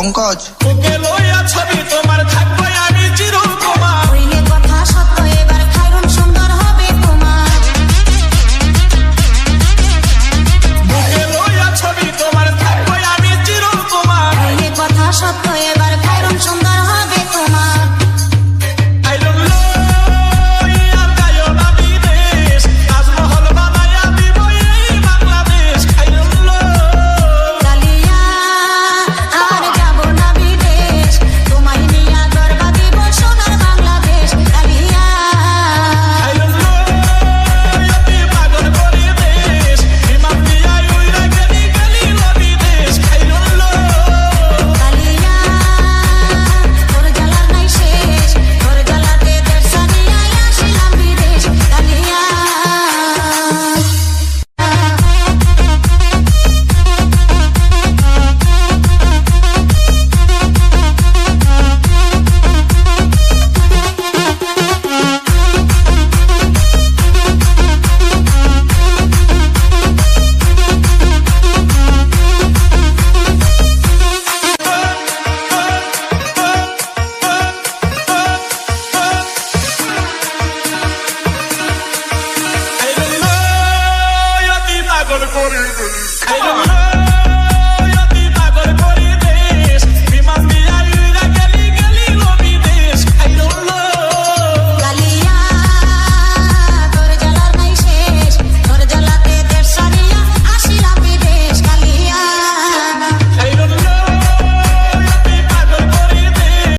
পঙ্কজ। ওকে লইয়া ছবি তোমার থাকবে আমি চিরকুমার। হইলে কথা সত্য এবার খাইরুন সুন্দর হবে তোমার। ওকে লইয়া ছবি তোমার থাকবে আমি চিরকুমার। হইলে কথা সত্য এবার খাইরুন সুন্দর হবে তোমার। I don't know ইয়ার গায়ো না বিদেশ, তাজমহল বানাইয়া দিব এই বাংলাদেশ। I don't know কালিয়া আর যাব না বিদেশ, তোমায় নিয়া গর্বা দিব সোনার বাংলাদেশ। কালিয়া I don't know অতি পাগল করে দেশ, বিমান দিয়া উইরা গেলি গেলি বিদেশ। I don't know কালিয়া তোর জ্বালার নাই শেষ, তোর জ্বালাতে দেশ ছাড়িয়া আসিলাম বিদেশ। কালিয়া I don't know অতি পাগল করে দেশ। I don't know